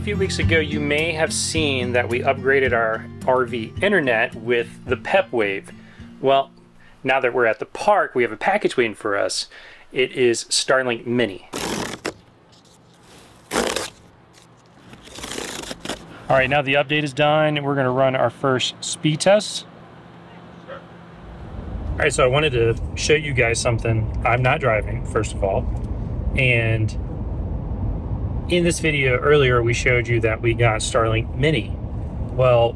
few weeks ago, you may have seen that we upgraded our RV internet with the PepWave. Well, now that we're at the park, we have a package waiting for us. It is Starlink Mini. All right, now the update is done. We're gonna run our first speed test. All right, so I wanted to show you guys something. I'm not driving, first of all. And in this video earlier, we showed you that we got Starlink Mini. Well,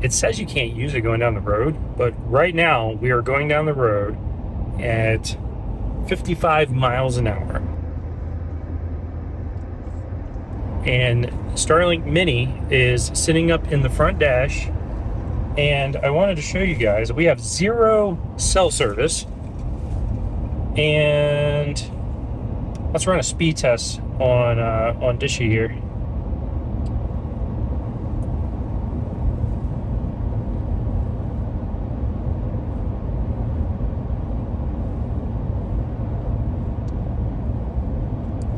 it says you can't use it going down the road, but right now we are going down the road at 55 miles an hour. And Starlink Mini is sitting up in the front dash, and I wanted to show you guys we have 0 cell service. And let's run a speed test on Dishy here.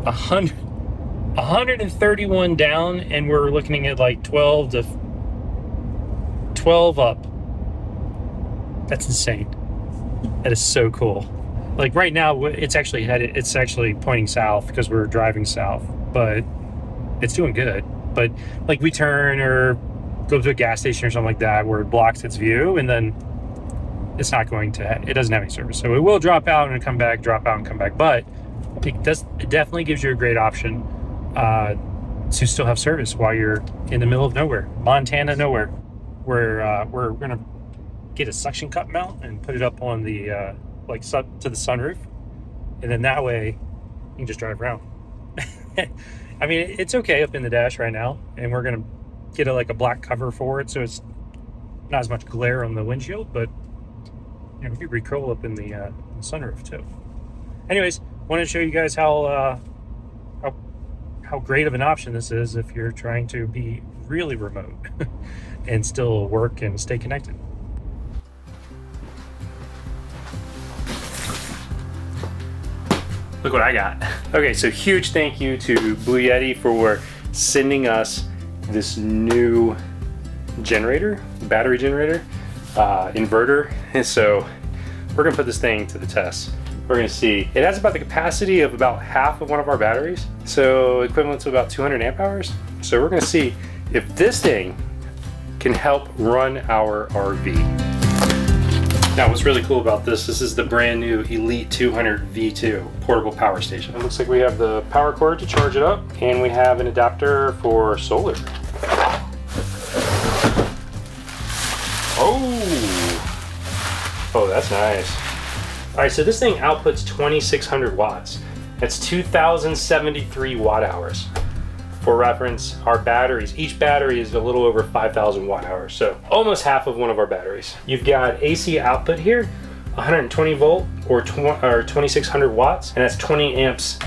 A 131 down, and we're looking at like 12 up. That's insane. That is so cool. Like right now, it's actually headed. It's actually pointing south because we're driving south, but it's doing good. But like we turn or go to a gas station or something like that where it blocks its view, and then it's not going to. It doesn't have any service, so it will drop out and come back, drop out and come back. But it definitely gives you a great option to still have service while you're in the middle of nowhere, Montana nowhere. We're gonna get a suction cup mount and put it up on the like to the sunroof, and then that way you can just drive around. I mean, it's okay up in the dash right now, and we're gonna get like a black cover for it, so it's not as much glare on the windshield, but you know, it'd be pretty cool up in the sunroof too. Anyways, wanted to show you guys how great of an option this is if you're trying to be really remote and still work and stay connected. Look what I got. Okay, so huge thank you to Blue Yeti for sending us this new generator, battery generator, inverter. And so we're gonna put this thing to the test. We're gonna see. It has about the capacity of about half of one of our batteries, so equivalent to about 200 amp hours. So we're gonna see if this thing can help run our RV. Now, what's really cool about this is the brand new Elite 200 V2 portable power station. It looks like we have the power cord to charge it up, and we have an adapter for solar. Oh, that's nice. All right, so this thing outputs 2,600 watts. That's 2,073 watt hours. For reference, our batteries, each battery is a little over 5,000 watt hours, so almost half of one of our batteries. You've got AC output here, 120 volt or 2,600 watts, and that's 20 amps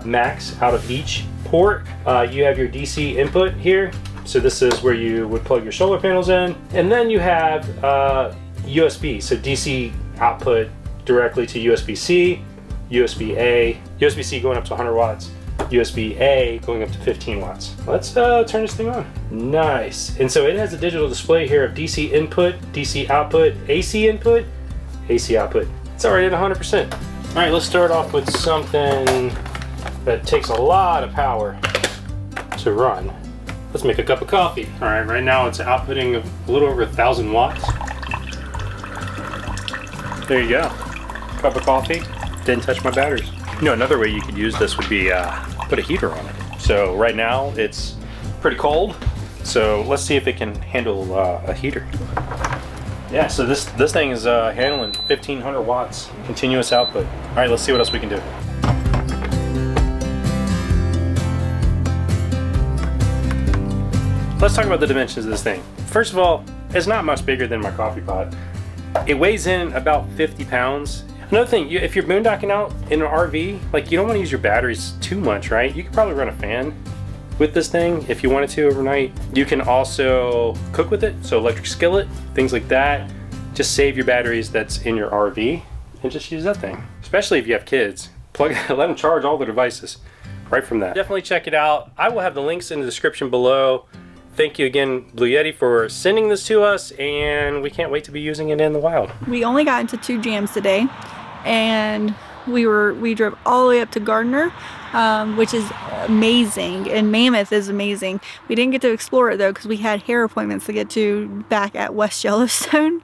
max out of each port. You have your DC input here, so this is where you would plug your solar panels in, and then you have USB, so DC output directly to USB-C, USB-A, USB-C going up to 100 watts, USB-A going up to 15 watts. Let's turn this thing on. Nice. And so it has a digital display here of DC input, DC output, AC input, AC output. It's already at 100%. All right, let's start off with something that takes a lot of power to run. Let's make a cup of coffee. All right, right now it's outputting a little over 1,000 watts. There you go. Cup of coffee, didn't touch my batteries. You know, another way you could use this would be put a heater on it. So right now it's pretty cold, so let's see if it can handle a heater. Yeah, so this thing is handling 1,500 watts continuous output. All right, let's see what else we can do. Let's talk about the dimensions of this thing. First of all, it's not much bigger than my coffee pot. It weighs in about 50 pounds. Another thing, if you're boondocking out in an RV, like you don't want to use your batteries too much, right? You could probably run a fan with this thing if you wanted to overnight. You can also cook with it, so electric skillet, things like that. Just save your batteries that's in your RV and just use that thing. Especially if you have kids, let them charge all the devices. right from that. Definitely check it out. I will have the links in the description below. Thank you again, Blue Yeti, for sending this to us, and we can't wait to be using it in the wild. We only got into 2 jams today, and we drove all the way up to Gardner, which is amazing, and Mammoth is amazing. We didn't get to explore it though because we had hair appointments to get to back at West Yellowstone.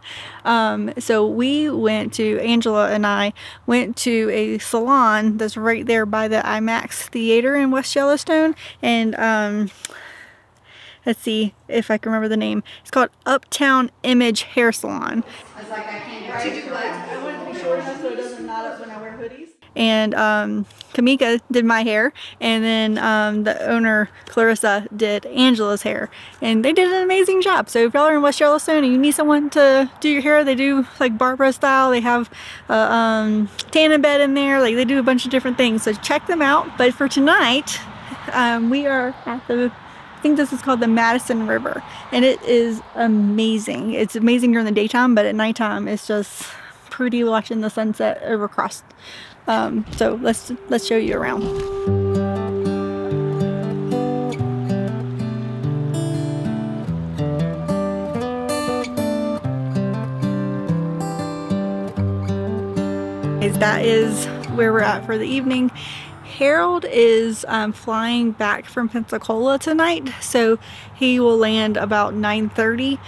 So we went to, Angela and I went to a salon that's right there by the IMAX theater in West Yellowstone, and let's see if I can remember the name. It's called Uptown Image Hair Salon. I was like, I can't do what? I wanted to be short enough so it doesn't knot up when I wear hoodies. And Kamika did my hair, and then the owner, Clarissa, did Angela's hair. And they did an amazing job. So if y'all are in West Yellowstone and you need someone to do your hair, they do like Barbara style. They have a tanning bed in there. Like, they do a bunch of different things. So check them out. But for tonight, we are at the, I think this is called the Madison River, and it is amazing. It's amazing during the daytime, but at nighttime it's just pretty watching the sunset over across. So let's show you around. That is where we're at for the evening. Harold is flying back from Pensacola tonight, so he will land about 9:30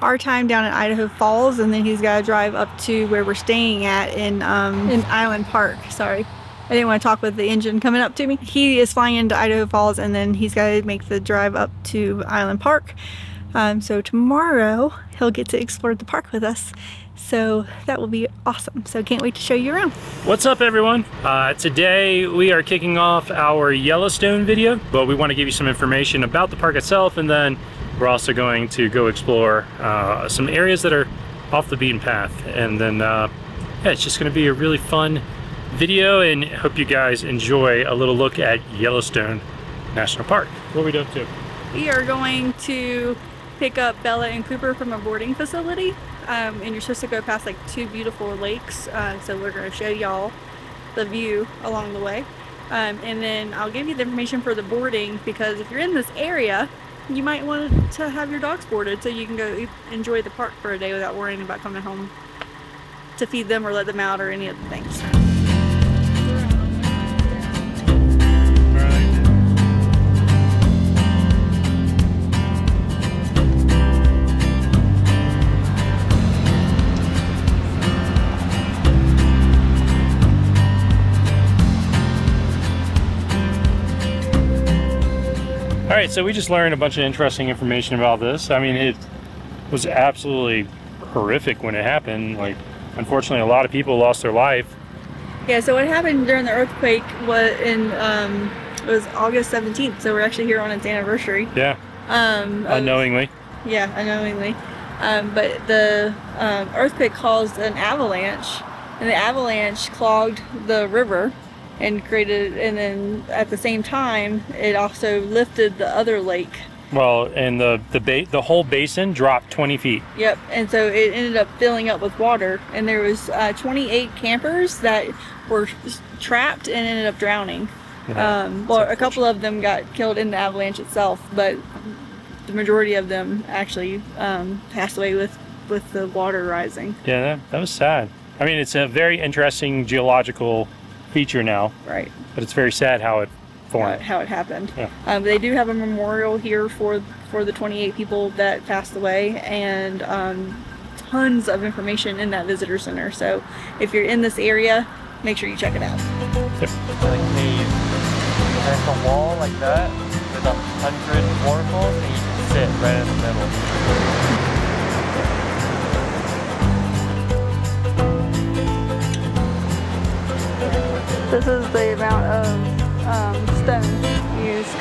our time down in Idaho Falls, and then he's got to drive up to where we're staying at in Island Park. Sorry, I didn't want to talk with the engine coming up to me. He is flying into Idaho Falls, and then he's got to make the drive up to Island Park. So tomorrow he'll get to explore the park with us. So that will be awesome. So can't wait to show you around. What's up, everyone? Today we are kicking off our Yellowstone video, but we want to give you some information about the park itself, and then we're also going to go explore some areas that are off the beaten path. And then yeah, it's just going to be a really fun video, and hope you guys enjoy a little look at Yellowstone National Park. What are we doing to? We are going to pick up Bella and Cooper from a boarding facility. And you're supposed to go past like 2 beautiful lakes, so we're going to show y'all the view along the way, and then I'll give you the information for the boarding, because if you're in this area you might want to have your dogs boarded so you can go enjoy the park for a day without worrying about coming home to feed them or let them out or any other things. Alright, so we just learned a bunch of interesting information about this. I mean, it was absolutely horrific when it happened. Like, unfortunately, a lot of people lost their life. Yeah, so what happened during the earthquake was it was August 17th, so we're actually here on its anniversary. Yeah, unknowingly. Yeah, unknowingly. But the earthquake caused an avalanche, and the avalanche clogged the river and created, and then at the same time it also lifted the other lake. Well, and the whole basin dropped 20 feet. Yep, and so it ended up filling up with water, and there was 28 campers that were trapped and ended up drowning. Yeah, well, a couple of them got killed in the avalanche itself, but the majority of them actually passed away with the water rising. Yeah, that was sad. I mean, it's a very interesting geological feature now, right? But it's very sad how it formed, how it happened. Yeah. They do have a memorial here for the 28 people that passed away, and tons of information in that visitor center. So if you're in this area, make sure you check it out. Yep. There's a wall like that with 100 oracles, and you can sit right in the middle. This is the amount of stone used.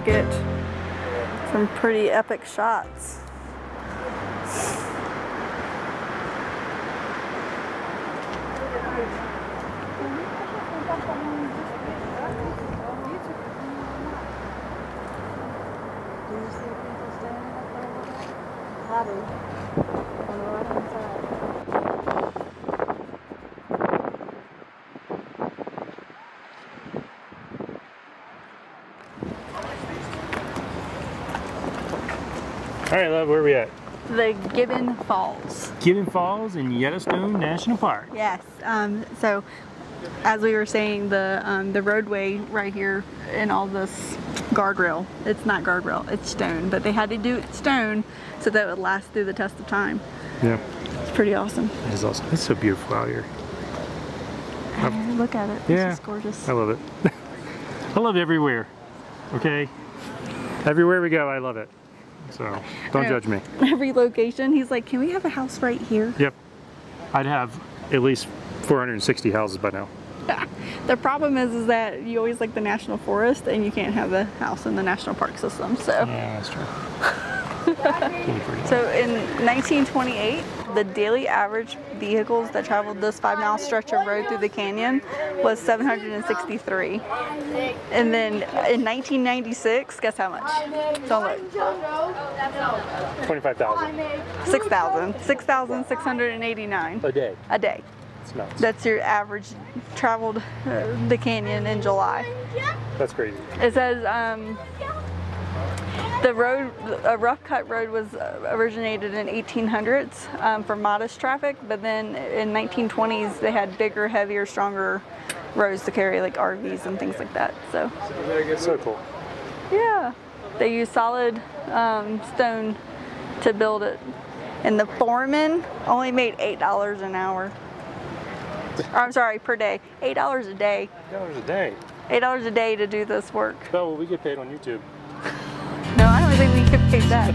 get some pretty epic shots. All right, love, where are we at? The Gibbon Falls. Gibbon Falls in Yellowstone National Park. Yes. So, as we were saying, the roadway right here and all this guardrail. It's not guardrail. It's stone, but they had to do it stone so that it would last through the test of time. Yeah. It's pretty awesome. It is awesome. It's so beautiful out here. Look at it. Yeah. It's just gorgeous. I love it. I love everywhere. Okay. Everywhere we go, I love it. So don't judge me. Every location, he's like, can we have a house right here? Yep. I'd have at least 460 houses by now. The problem is that you always like the national forest and you can't have a house in the national park system. So yeah, that's true. So in 1928, the daily average vehicles that traveled this 5-mile stretch of road through the canyon was 763. And then in 1996, guess how much? Don't look. 25,000. 6,689 A day. a day. It's nuts. That's your average traveled the canyon in July. That's crazy. It says the road, a rough cut road was originated in 1800s for modest traffic, but then in 1920s they had bigger, heavier, stronger roads to carry like RVs and things like that. So cool. yeah, they use solid stone to build it, and the foreman only made $8 an hour. Or, I'm sorry, per day. $8 a day. $8 a day. $8 a day to do this work. Oh, well, we get paid on YouTube. No, I don't think we get paid that.